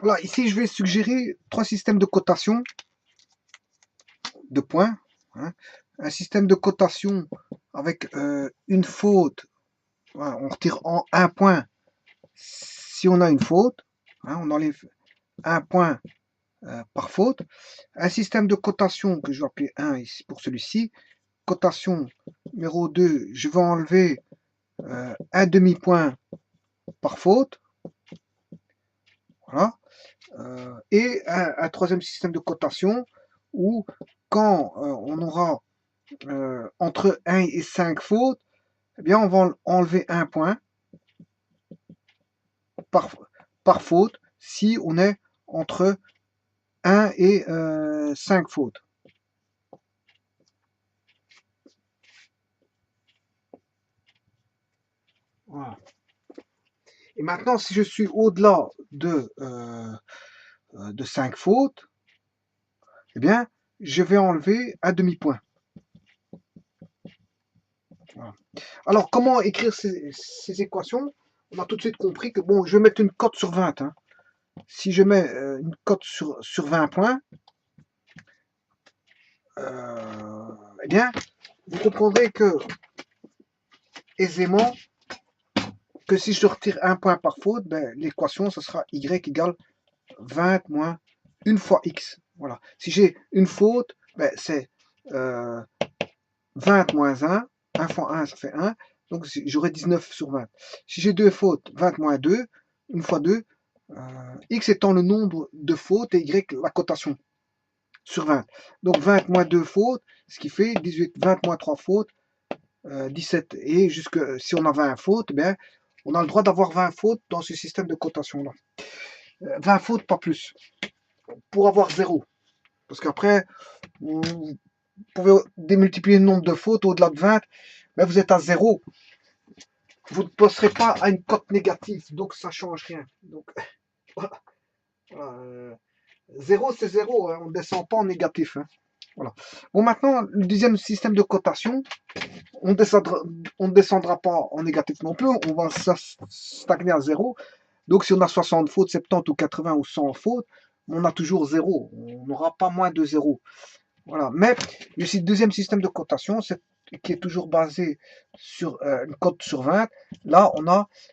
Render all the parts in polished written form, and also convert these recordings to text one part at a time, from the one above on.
Voilà, ici je vais suggérer trois systèmes de cotation de points. Hein. Un système de cotation avec une faute. Voilà, on retire en un point si on a une faute. Hein, on enlève un point par faute. Un système de cotation que je vais appeler 1 ici pour celui-ci. Cotation numéro 2, je vais enlever un demi-point par faute. Voilà. Et un troisième système de cotation où quand on aura entre 1 et 5 fautes, eh bien on va enlever un point par faute si on est entre 1 et 5 fautes. Voilà. Et maintenant, si je suis au-delà de 5 fautes, eh bien, je vais enlever un demi-point. Voilà. Alors, comment écrire ces équations? On a tout de suite compris que, bon, je vais mettre une cote sur 20. Hein. Si je mets une cote sur 20 points, eh bien, vous comprendrez que, aisément, que si je retire un point par faute, ben, l'équation, ce sera y égale 20 moins 1 fois x. Voilà. Si j'ai une faute, ben, c'est 20 moins 1. 1 fois 1, ça fait 1. Donc j'aurai 19 sur 20. Si j'ai deux fautes, 20 moins 2, 1 fois 2, x étant le nombre de fautes et y la cotation sur 20. Donc 20 moins 2 fautes, ce qui fait 18. 20 moins 3 fautes, 17. Et jusque si on a 20 fautes, ben, on a le droit d'avoir 20 fautes dans ce système de cotation-là. 20 fautes, pas plus. Pour avoir 0. Parce qu'après, vous pouvez démultiplier le nombre de fautes au-delà de 20, mais vous êtes à 0. Vous ne passerez pas à une cote négative, donc ça ne change rien. Donc, voilà. 0, c'est 0, hein. On ne descend pas en négatif. Hein. Voilà. Bon, maintenant, le deuxième système de cotation, on ne descendra pas en négatif non plus, on va stagner à 0. Donc, si on a 60 fautes, 70 ou 80 ou 100 fautes, on a toujours 0. On n'aura pas moins de 0. Voilà. Mais le deuxième système de cotation, qui est toujours basé sur une cote sur 20, là,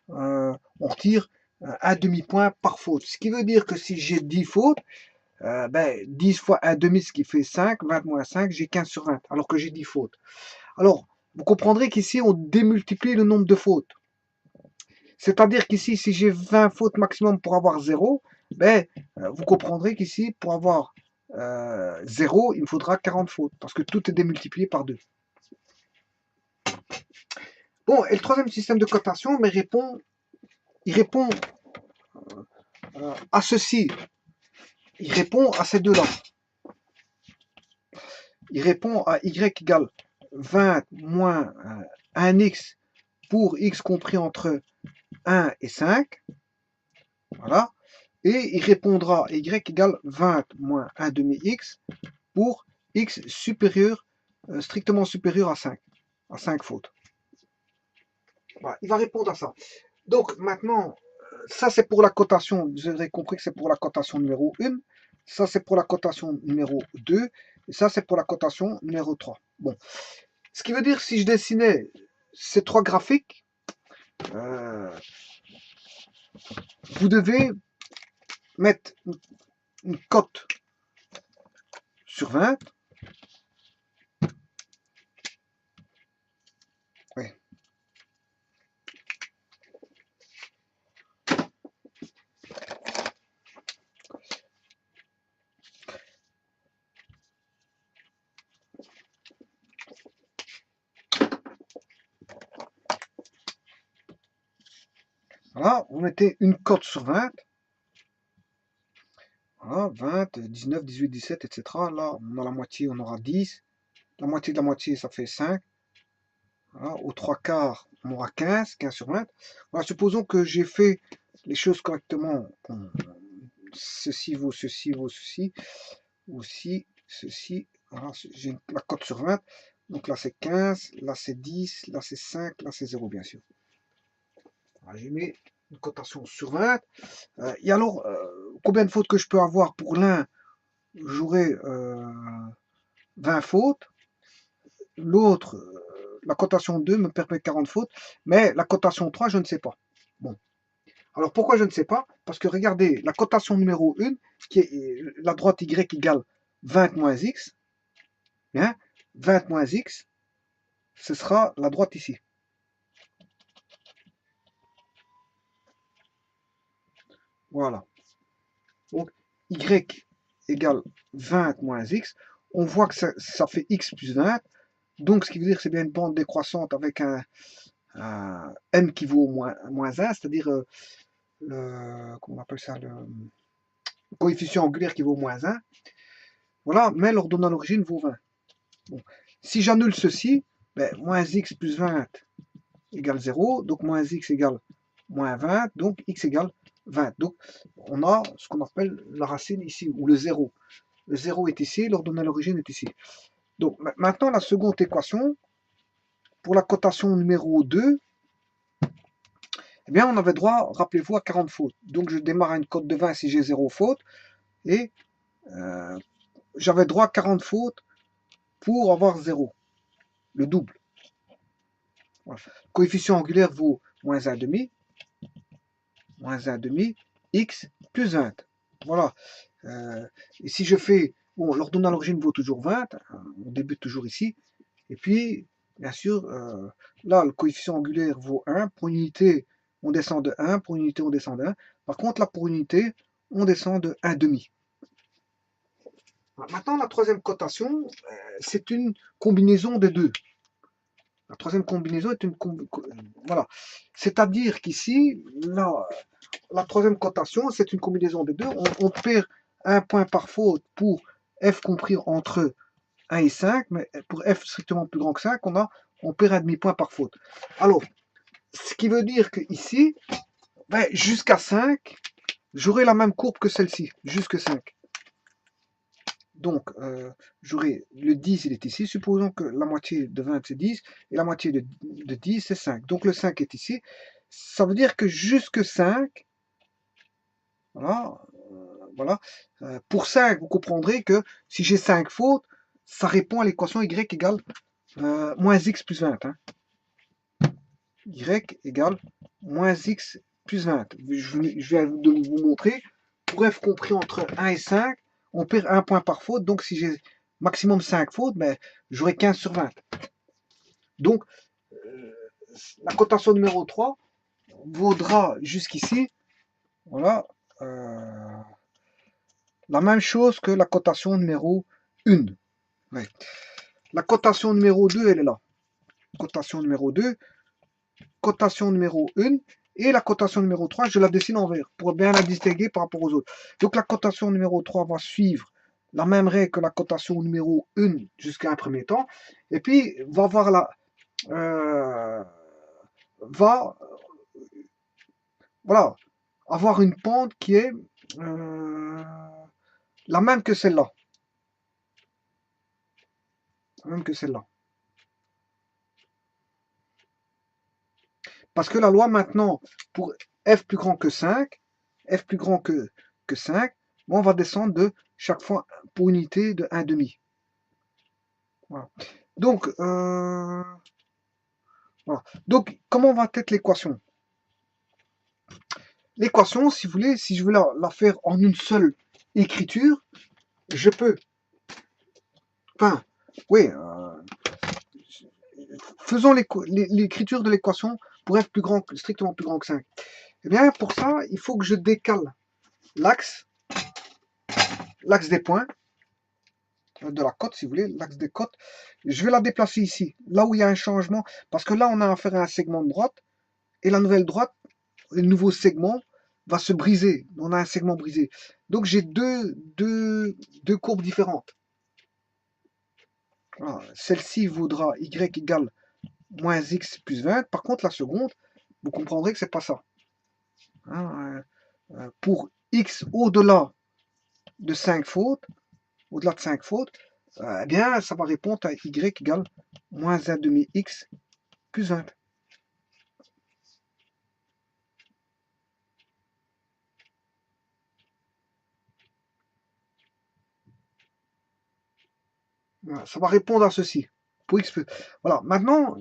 on retire un demi-point par faute. Ce qui veut dire que si j'ai 10 fautes, ben, 10 fois un demi, ce qui fait 5, 20 moins 5, j'ai 15 sur 20, alors que j'ai 10 fautes. Alors, vous comprendrez qu'ici, on démultiplie le nombre de fautes. C'est-à-dire qu'ici, si j'ai 20 fautes maximum pour avoir 0, ben, vous comprendrez qu'ici, pour avoir 0, il me faudra 40 fautes, parce que tout est démultiplié par 2. Bon, et le troisième système de cotation, mais il répond à ceci. Il répond à ces deux-là. Il répond à y égale 20 moins 1x pour x compris entre 1 et 5. Voilà. Et il répondra à y égale 20 moins 1 demi x pour x supérieur, strictement supérieur à 5. À 5 fautes. Voilà. Il va répondre à ça. Donc maintenant, ça c'est pour la cotation. Vous aurez compris que c'est pour la cotation numéro 1. Ça c'est pour la cotation numéro 2. Et ça c'est pour la cotation numéro 3. Bon. Ce qui veut dire, si je dessinais ces trois graphiques, vous devez mettre une cote sur 20. Oui. Voilà, vous mettez une cote sur 20. Voilà, 20, 19, 18, 17, etc. Là, on a la moitié, on aura 10. La moitié de la moitié, ça fait 5. Voilà, aux 3 quarts, on aura 15, 15 sur 20. Voilà, supposons que j'ai fait les choses correctement. Bon, ceci vaut ceci, vaut ceci. Aussi, ceci. Voilà, j'ai la cote sur 20. Donc là, c'est 15, là, c'est 10, là, c'est 5, là, c'est 0, bien sûr. Voilà, j'ai mis une cotation sur 20. Et alors, combien de fautes que je peux avoir? Pour l'un, j'aurai 20 fautes. L'autre, la cotation 2 me permet 40 fautes. Mais la cotation 3, je ne sais pas. Bon. Alors pourquoi je ne sais pas? Parce que regardez, la cotation numéro 1, qui est la droite y égale 20 moins x, hein, 20 moins x, ce sera la droite ici. Voilà. Donc y égale 20 moins x. On voit que ça fait x plus 20. Donc ce qui veut dire que c'est bien une bande décroissante avec un n qui vaut moins 1, c'est-à-dire comment on appelle ça, le coefficient angulaire qui vaut moins 1. Voilà, mais l'ordonnée à l'origine vaut 20. Bon. Si j'annule ceci, ben, moins x plus 20 égale 0, donc moins x égale moins 20, donc x égale 20. Donc on a ce qu'on appelle la racine ici, ou le 0. Le 0 est ici, l'ordonnée à l'origine est ici. Donc maintenant la seconde équation, pour la cotation numéro 2, eh bien on avait droit, rappelez-vous, à 40 fautes. Donc je démarre à une cote de 20 si j'ai 0 faute, et j'avais droit à 40 fautes pour avoir 0, le double. Voilà. Coefficient angulaire vaut moins 1,5, moins 1,5, x plus 20. Voilà. Et si je fais, bon, l'ordonnée à l'origine vaut toujours 20, on débute toujours ici, et puis, bien sûr, là, le coefficient angulaire vaut 1, pour une unité, on descend de 1, pour une unité, on descend de 1, par contre, là, pour une unité, on descend de 1,5. Maintenant, la troisième cotation, c'est une combinaison des deux. La troisième combinaison est une voilà. C'est-à-dire qu'ici, la troisième cotation, c'est une combinaison des deux. On perd un point par faute pour f compris entre 1 et 5, mais pour f strictement plus grand que 5, on perd un demi-point par faute. Alors, ce qui veut dire que ici, ben, jusqu'à 5, j'aurai la même courbe que celle-ci, jusque 5. Donc, j'aurai le 10, il est ici. Supposons que la moitié de 20, c'est 10, et la moitié de 10, c'est 5. Donc, le 5 est ici. Ça veut dire que jusque 5, voilà, voilà. Pour 5, vous comprendrez que si j'ai 5 fautes, ça répond à l'équation y égale moins x plus 20. Hein. Y égale moins x plus 20. Je viens de vous montrer. Pour f compris entre 1 et 5, on perd un point par faute. Donc, si j'ai maximum 5 fautes, ben, j'aurai 15 sur 20. Donc, la cotation numéro 3 vaudra jusqu'ici, voilà, la même chose que la cotation numéro 1. Ouais. La cotation numéro 2, elle est là. Cotation numéro 2, cotation numéro 1, et la cotation numéro 3, je la dessine en vert pour bien la distinguer par rapport aux autres. Donc la cotation numéro 3 va suivre la même règle que la cotation numéro 1 jusqu'à un premier temps, et puis va avoir voilà, avoir une pente qui est la même que celle-là. Même que celle-là. Parce que la loi maintenant, pour f plus grand que 5, f plus grand que 5, on va descendre de chaque fois pour unité de 1,5. Voilà. Donc, voilà. Donc, comment va être l'équation? L'équation, si vous voulez, si je veux la faire en une seule écriture, je peux. Enfin, oui, faisons l'écriture de l'équation pour f plus grand, strictement plus grand que 5. Eh bien, pour ça, il faut que je décale l'axe des points, de la cote, si vous voulez, l'axe des cotes. Je vais la déplacer ici, là où il y a un changement, parce que là, on a affaire à un segment de droite, et la nouvelle droite, le nouveau segment, va se briser. On a un segment brisé. Donc, j'ai deux courbes différentes. Voilà. Celle-ci vaudra y égale moins x plus 20. Par contre, la seconde, vous comprendrez que c'est pas ça. Hein, pour x au-delà de 5 fautes, au-delà de 5 fautes, eh bien, ça va répondre à y égale moins 1,5x plus 20. Voilà, ça va répondre à ceci. Pour X plus. Voilà, maintenant,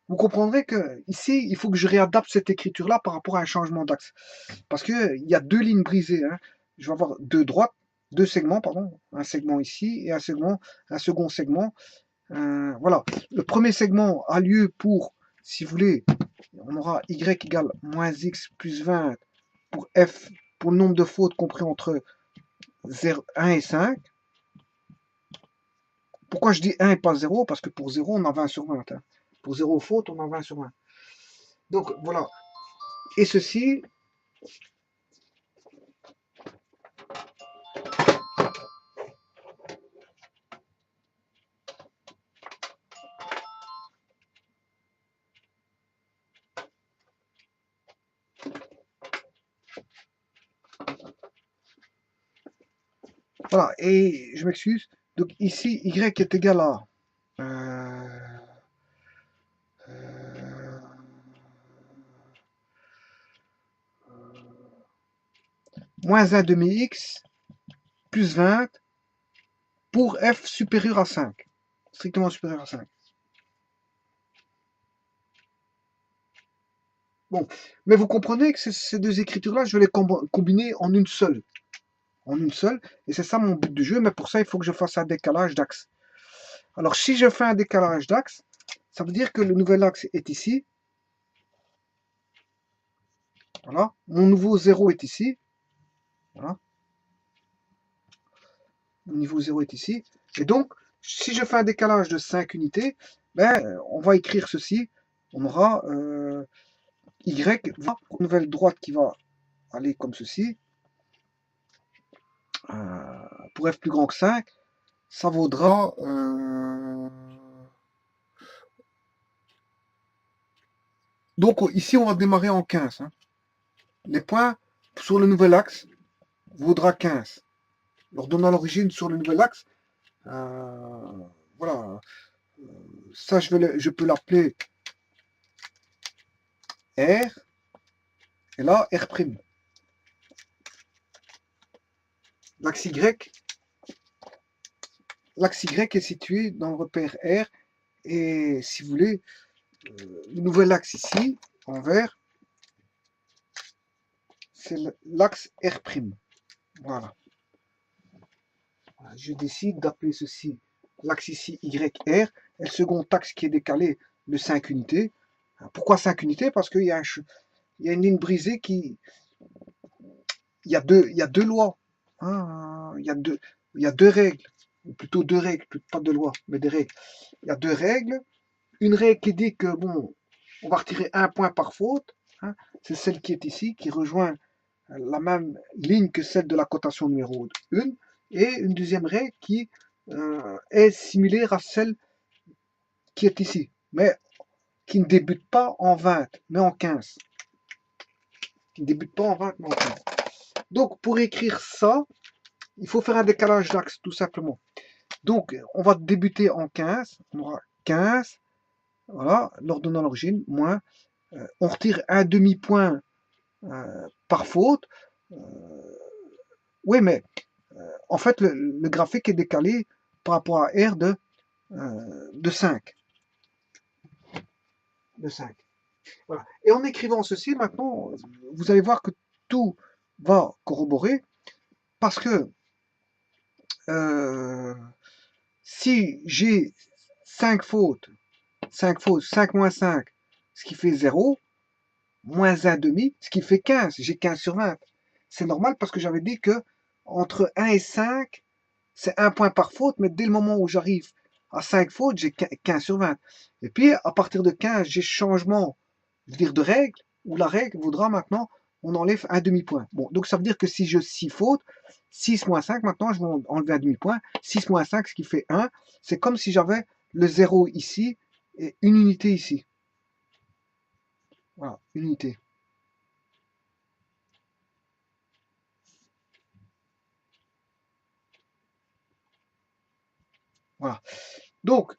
vous comprendrez que ici, il faut que je réadapte cette écriture-là par rapport à un changement d'axe. Parce qu'il y a deux lignes brisées, hein. Je vais avoir deux segments, pardon. Un segment ici et un second segment. Voilà. Le premier segment a lieu pour, si vous voulez, on aura y égale moins x plus 20 pour f, pour le nombre de fautes compris entre 1 et 5. Pourquoi je dis 1 et pas 0? Parce que pour 0, on a 20 sur 20. Hein. Pour 0 faute, on a 20 sur 20. Donc voilà. Et ceci, voilà. Et je m'excuse. Donc ici, y est égal à euh, moins 1 demi-x plus 20 pour f supérieur à 5. Strictement supérieur à 5. Bon, mais vous comprenez que ces deux écritures-là, je vais les combiner en une seule. En une seule. Et c'est ça mon but du jeu, mais pour ça, il faut que je fasse un décalage d'axe. Alors, si je fais un décalage d'axe, ça veut dire que le nouvel axe est ici. Voilà. Mon nouveau 0 est ici. Voilà. Mon niveau 0 est ici. Et donc, si je fais un décalage de 5 unités, ben, on va écrire ceci. On aura y, une nouvelle droite qui va aller comme ceci. Pour f plus grand que 5, ça vaudra... Donc ici, on va démarrer en 15. Hein. Les points sur le nouvel axe vaudra 15. Leur donnant l'origine sur le nouvel axe, voilà. Ça, je peux l'appeler R. Et là, R'. L'axe Y est situé dans le repère R. Et si vous voulez, le nouvel axe ici, en vert, c'est l'axe R'. Voilà. Je décide d'appeler ceci l'axe ici YR, et le second axe qui est décalé de 5 unités. Pourquoi 5 unités? Parce qu'il y a une ligne brisée qui... Il y a deux lois. Hein, il y a deux règles. Ou plutôt deux règles, pas de lois, mais des règles. Il y a deux règles. Une règle qui dit que, bon, on va retirer un point par faute. Hein, c'est celle qui est ici, qui rejoint la même ligne que celle de la cotation numéro 1. Et une deuxième règle qui est similaire à celle qui est ici, mais qui ne débute pas en 20, mais en 15. Qui ne débute pas en 20, mais en 15. Donc, pour écrire ça, il faut faire un décalage d'axe, tout simplement. Donc, on va débuter en 15. On aura 15, voilà, l'ordonnant l'origine, moins. On retire un demi-point par faute. Oui, mais en fait, le graphique est décalé par rapport à R de 5. De 5. Voilà. Et en écrivant ceci, maintenant, vous allez voir que tout va corroborer parce que si j'ai 5 fautes, 5 moins 5, ce qui fait 0, moins 1 demi, ce qui fait 15, j'ai 15 sur 20. C'est normal parce que j'avais dit que entre 1 et 5, c'est un point par faute, mais dès le moment où j'arrive à 5 fautes, j'ai 15 sur 20. Et puis, à partir de 15, j'ai changement, je veux dire, de règle, où la règle voudra maintenant, on enlève un demi-point. Bon, donc ça veut dire que si je 6 fautes, 6 moins 5, maintenant, je vais enlever un demi-point. 6 moins 5, ce qui fait 1. C'est comme si j'avais le 0 ici et une unité ici. Voilà, une unité. Voilà. Donc,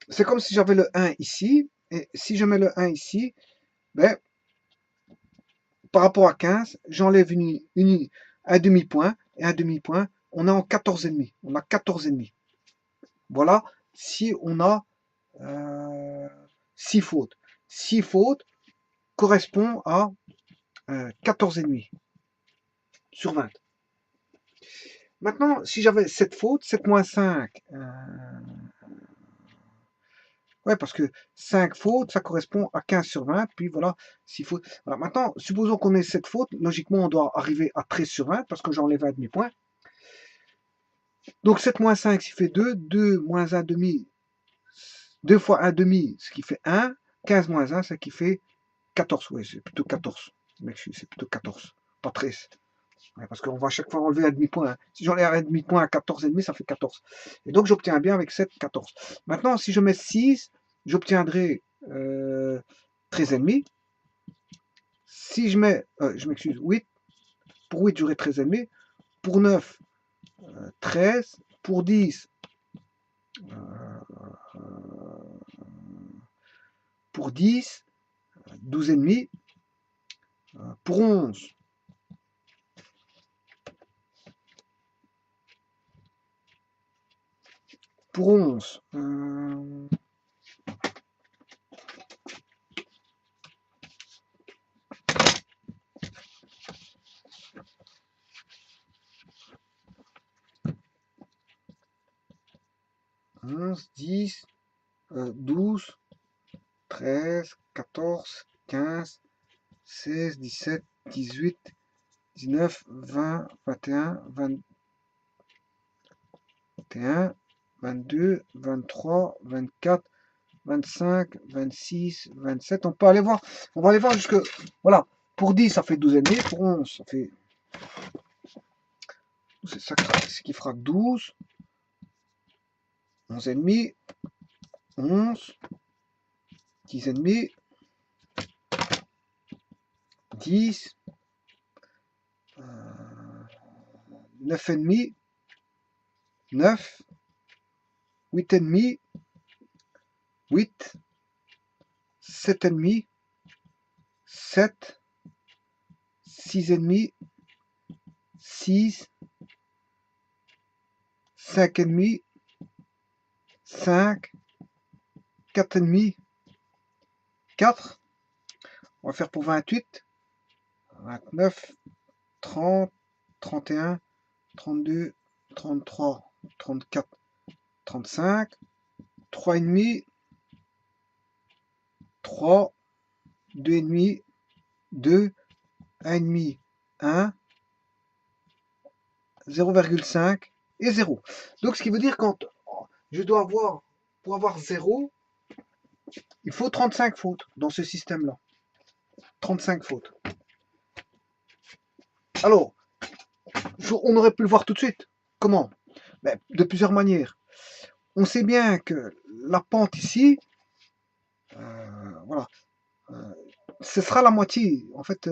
c'est comme si j'avais le 1 ici. Et si je mets le 1 ici, ben, par rapport à 15, j'enlève un demi-point. Et un demi-point, on est en 14,5. On a 14,5. Voilà, si on a 6 fautes. 6 fautes correspond à 14,5 sur 20. Maintenant, si j'avais 7 fautes, 7 moins 5, ouais, parce que 5 fautes, ça correspond à 15 sur 20, puis voilà, 6 fautes. Voilà. Maintenant, supposons qu'on ait 7 fautes, logiquement, on doit arriver à 13 sur 20, parce que j'enlève un demi-point. Donc 7 moins 5, ça fait 2, 2 moins 1 demi, 2 fois 1 demi, ce qui fait 1, 15 moins 1, ce qui fait 14, oui, c'est plutôt 14. C'est plutôt 14, pas 13. Ouais, parce qu'on va à chaque fois enlever un demi-point. Hein. Si j'enlève un demi-point à 14,5, ça fait 14. Et donc j'obtiens bien avec 7, 14. Maintenant, si je mets 6, j'obtiendrai 13,5. Si je mets, je m'excuse, 8, pour 8, j'aurai 13,5. Pour 9, 13. Pour 10, pour 10, 12,5. Pour 11, pour 11, 11, 10, 12, 13, 14, 15, 16, 17, 18, 19, 20, 21, 21, 22, 23, 24, 25, 26, 27. On peut aller voir. On va aller voir jusque. Voilà. Pour 10, ça fait 12,5. Pour 11, ça fait. C'est ça ce qui fera 12. 11,5. 11. 10,5. 10. 9,5. 9. 8,5. 8. 7,5. 7. 6,5. 6. 5,5. 5. 4,5. 4. On va faire pour 28. 29. 30. 31. 32. 33. 34. 35. 3,5. 3. 2,5. 2. 1,5. 1. 0,5 et 0. Donc ce qui veut dire quand je dois avoir, pour avoir 0, il faut 35 fautes dans ce système-là. 35 fautes. Alors, on aurait pu le voir tout de suite. Comment? Ben, de plusieurs manières. On sait bien que la pente ici, voilà, ce sera la moitié. En fait,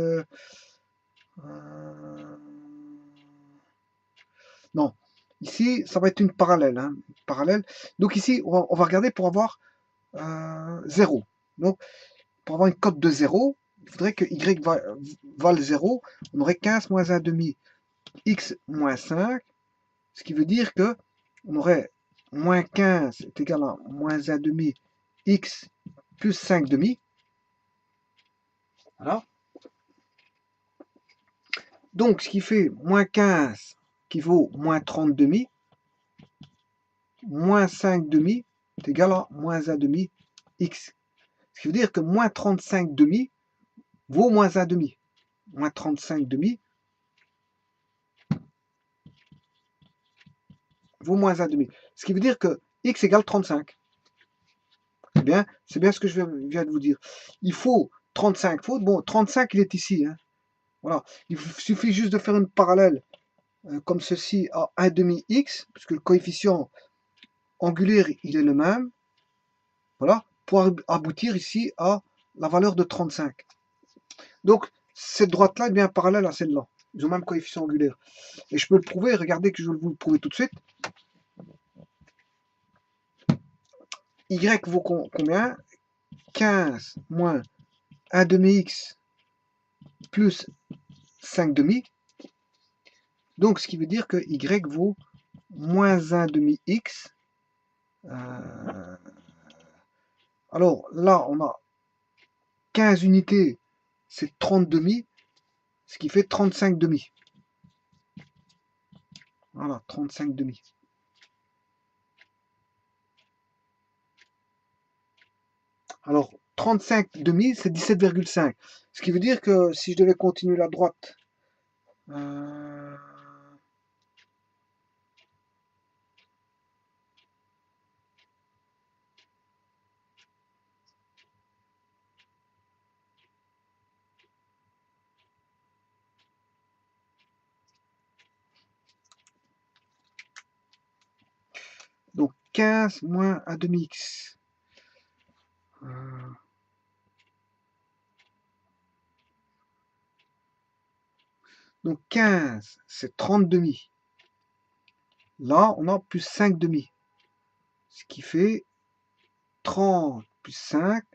non. Ici, ça va être une parallèle. Hein, parallèle. Donc ici, on va regarder pour avoir 0. Donc, pour avoir une cote de 0, il faudrait que y vale 0. On aurait 15 moins 1 demi x moins 5, ce qui veut dire que on aurait moins 15 est égal à moins 1 demi x plus 5 demi. Voilà. Donc, ce qui fait moins 15 qui vaut moins 30 demi, moins 5 demi est égal à moins 1 demi x. Ce qui veut dire que moins 35 demi vaut moins 1 demi. Moins 35 demi vaut moins 1 demi. Ce qui veut dire que x égale 35. C'est bien ce que je viens de vous dire. Il faut 35 fautes. Bon, 35, il est ici. Hein. Voilà. Il suffit juste de faire une parallèle comme ceci à 1 demi x, puisque le coefficient angulaire, il est le même. Voilà. Pour aboutir ici à la valeur de 35. Donc, cette droite-là est bien parallèle à celle-là. Ils ont même coefficient angulaire. Et je peux le prouver. Regardez que je vais vous le prouver tout de suite. Y vaut combien? 15 moins 1 demi x plus 5 demi. Donc, ce qui veut dire que y vaut moins 1 demi x Alors là, on a 15 unités, c'est 30 demi, ce qui fait 35 demi. Voilà, 35 demi. Alors, 35 demi, c'est 17,5. Ce qui veut dire que si je devais continuer la droite, euh, donc 15 moins 1 demi x. Donc 15, c'est 30 demi. Là, on a plus 5 demi. Ce qui fait 30 plus 5,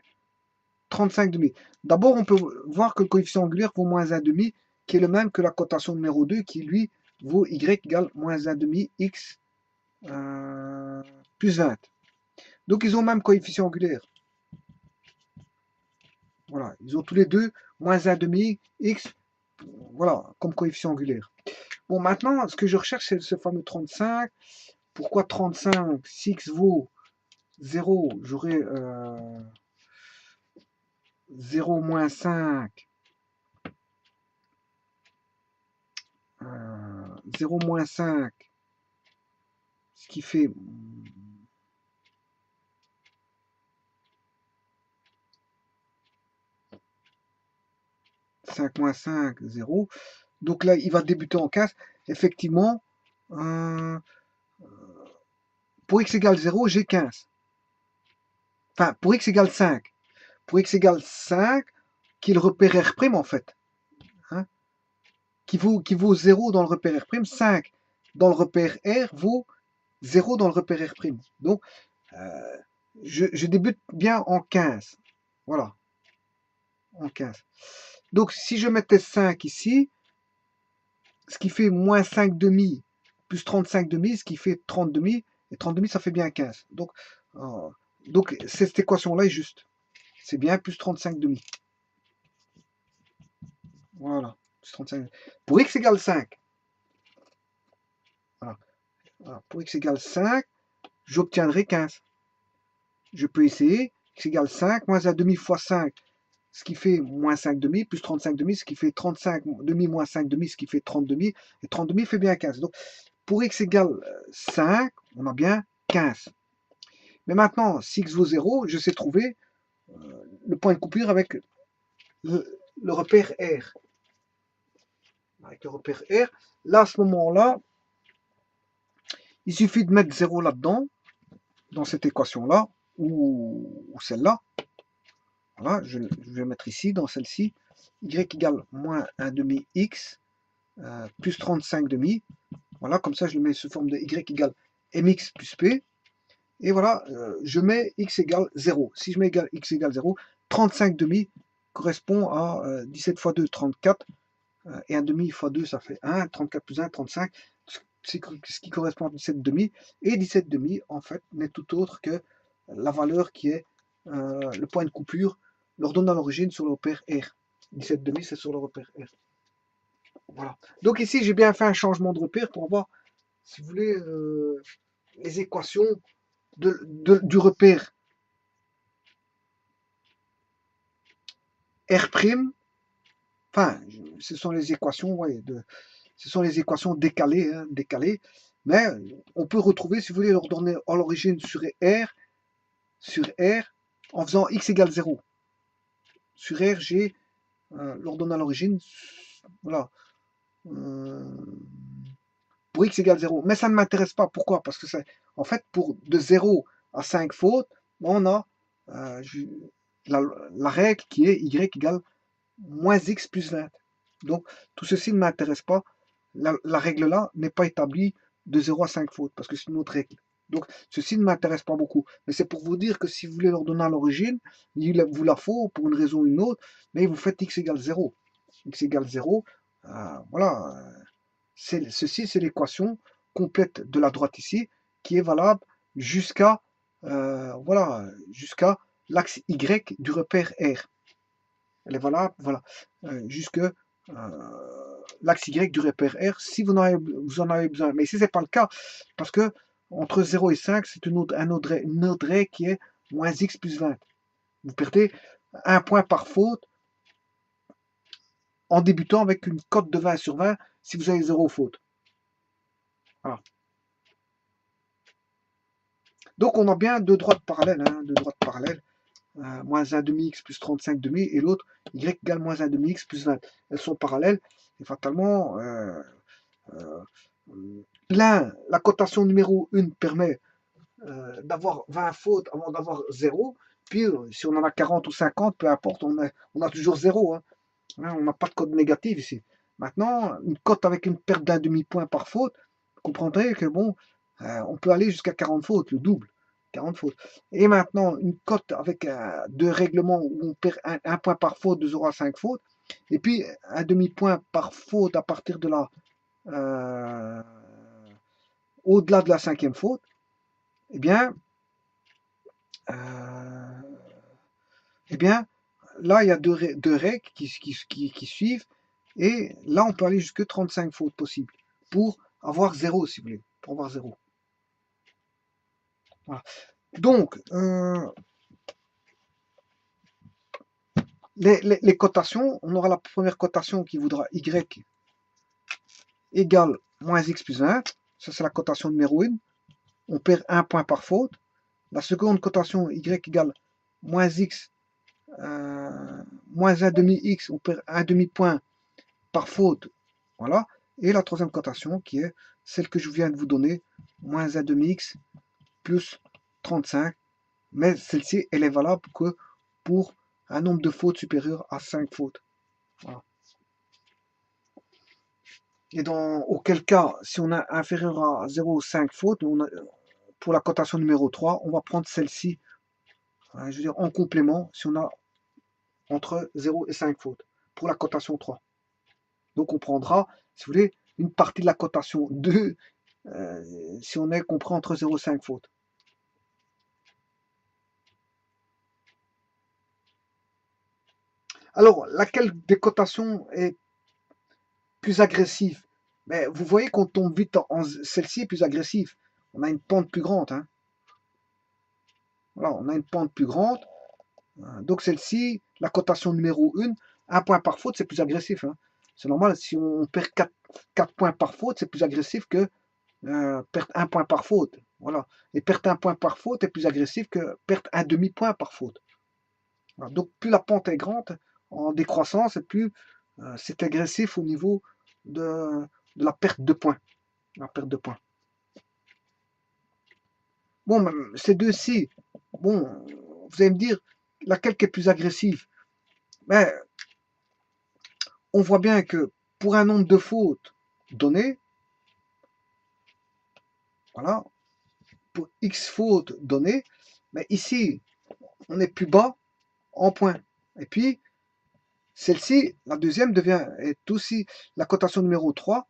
35 demi. D'abord, on peut voir que le coefficient angulaire vaut moins 1 demi, qui est le même que la cotation numéro 2, qui lui vaut y égale moins 1 demi x plus 20. Donc, ils ont le même coefficient angulaire. Voilà, ils ont tous les deux moins 1 demi x, voilà, comme coefficient angulaire. Bon, maintenant, ce que je recherche, c'est ce fameux 35. Pourquoi 35? Si x vaut 0, j'aurai 0 moins 5. 0 moins 5, ce qui fait 5 moins 5, 0. Donc là, il va débuter en 15. Effectivement, pour x égale 0, j'ai 15. Enfin, pour x égale 5. Pour x égale 5, qui est le repère R' en fait. Hein, qui vaut 0 dans le repère R', 5 dans le repère R vaut 0 dans le repère R'. Donc, je débute bien en 15. Voilà, en 15. Donc, si je mettais 5 ici, ce qui fait moins 5 demi plus 35 demi, ce qui fait 30 demi, et 30 demi, ça fait bien 15. Donc cette équation-là est juste. C'est bien plus 35 demi. Voilà, plus 35. Pour x égale 5, voilà. Voilà. Pour x égale 5, j'obtiendrai 15. Je peux essayer, x égale 5, moins 1 demi fois 5, ce qui fait moins 5 demi, plus 35 demi, ce qui fait 35 demi moins 5 demi, ce qui fait 30 demi, et 30 demi fait bien 15. Donc, pour x égale 5, on a bien 15. Mais maintenant, si x vaut 0, je sais trouver le point de coupure avec le repère R. Avec le repère R. Là, à ce moment-là, il suffit de mettre 0 là-dedans, dans cette équation-là, ou celle-là. Voilà, je vais mettre ici, dans celle-ci. Y égale moins 1 demi x, plus 35 demi. Voilà, comme ça, je le mets sous forme de y égale mx plus p. Et voilà, je mets x égale 0. Si je mets x égale 0, 35 demi correspond à 17 fois 2, 34. Et 1 demi fois 2, ça fait 1. 34 plus 1, 35. C'est ce qui correspond à 17 demi. Et 17 demi, en fait, n'est tout autre que la valeur qui est le point de coupure, l'ordonnée à l'origine sur le repère R. 17 demi, c'est sur le repère R. Voilà. Donc ici, j'ai bien fait un changement de repère pour avoir, si vous voulez, les équations du repère R', enfin, ce sont les équations, ouais, ce sont les équations décalées, hein, décalées, mais on peut retrouver, si vous voulez, l'ordonnée à l'origine sur R, en faisant x égale 0. Sur R, j'ai l'ordonnée à l'origine, voilà, pour x égale 0. Mais ça ne m'intéresse pas. Pourquoi? Parce que c'est, en fait, pour de 0 à 5 fautes, on a la règle qui est y égale moins x plus 20. Donc, tout ceci ne m'intéresse pas. La règle-là n'est pas établie de 0 à 5 fautes, parce que c'est une autre règle. Donc, ceci ne m'intéresse pas beaucoup. Mais c'est pour vous dire que si vous voulez leur donner à l'origine, il vous la faut pour une raison ou une autre, mais vous faites x égale 0. X égale 0, voilà. Ceci, c'est l'équation complète de la droite ici, qui est valable jusqu'à voilà, jusqu'à l'axe Y du repère R. Elle est valable, voilà, jusque l'axe Y du repère R, si vous en avez besoin. Mais ici, c'est pas le cas, parce que entre 0 et 5, c'est une autre règle qui est moins x plus 20. Vous perdez un point par faute en débutant avec une cote de 20 sur 20 si vous avez 0 faute. Voilà. Donc on a bien deux droites parallèles, moins 1 demi x plus 35 demi, et l'autre y égale moins 1 demi x plus 20. Elles sont parallèles, et fatalement, la cotation numéro 1 permet d'avoir 20 fautes avant d'avoir 0, puis si on en a 40 ou 50, peu importe, on a toujours 0. Hein. On n'a pas de code négatif ici. Maintenant, une cote avec une perte d'un demi-point par faute, vous comprendrez que bon, on peut aller jusqu'à 40 fautes, le double. 40 fautes. Et maintenant, une cote avec deux règlements où on perd un point par faute de 0 à 5 fautes, et puis un demi-point par faute à partir de la au-delà de la 5e faute, eh bien, là, il y a deux règles qui suivent, et là, on peut aller jusque 35 fautes possibles pour avoir 0, si vous voulez, pour avoir 0. Voilà. Donc, les cotations, on aura la première cotation qui voudra y égale moins x plus 20. Ça, c'est la cotation numéro 1. On perd un point par faute. La seconde cotation, y égale moins x, moins 1 demi x, on perd un demi-point par faute. Voilà. Et la troisième cotation, qui est celle que je viens de vous donner, moins 1 demi x plus 35. Mais celle-ci, elle est valable que pour un nombre de fautes supérieur à 5 fautes. Voilà. Et auquel cas, si on a inférieur à 0,5 fautes, pour la cotation numéro 3, on va prendre celle-ci, je veux dire en complément, si on a entre 0 et 5 fautes, pour la cotation 3. Donc on prendra, si vous voulez, une partie de la cotation 2, si on est compris entre 0 et 5 fautes. Alors, laquelle des cotations est plus agressive? Mais vous voyez qu'on tombe vite celle-ci est plus agressive. On a une pente plus grande. Hein. Voilà, on a une pente plus grande. Donc celle-ci, la cotation numéro 1, un point par faute, c'est plus agressif. Hein. C'est normal, si on perd 4 points par faute, c'est plus agressif que perdre un point par faute. Voilà. Et perdre un point par faute est plus agressif que perdre un demi-point par faute. Voilà. Donc plus la pente est grande en décroissance, et plus c'est agressif au niveau de la perte de points. La perte de points. Bon, ces deux-ci, bon, vous allez me dire, laquelle qui est plus agressive? Mais on voit bien que pour un nombre de fautes donné, voilà, pour X fautes données, mais ici, on est plus bas en points. Et puis, celle-ci, la deuxième, est aussi la cotation numéro 3,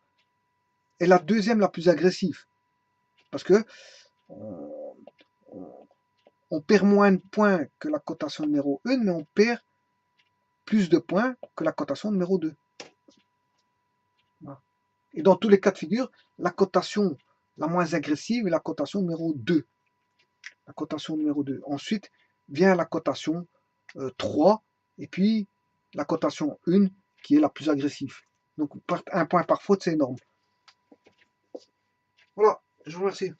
est la deuxième la plus agressive. Parce que on perd moins de points que la cotation numéro 1, mais on perd plus de points que la cotation numéro 2. Voilà. Et dans tous les cas de figure, la cotation la moins agressive est la cotation numéro 2. La cotation numéro 2. Ensuite vient la cotation 3, et puis la cotation 1 qui est la plus agressive. Donc un point par faute, c'est énorme. Voilà, je vous remercie.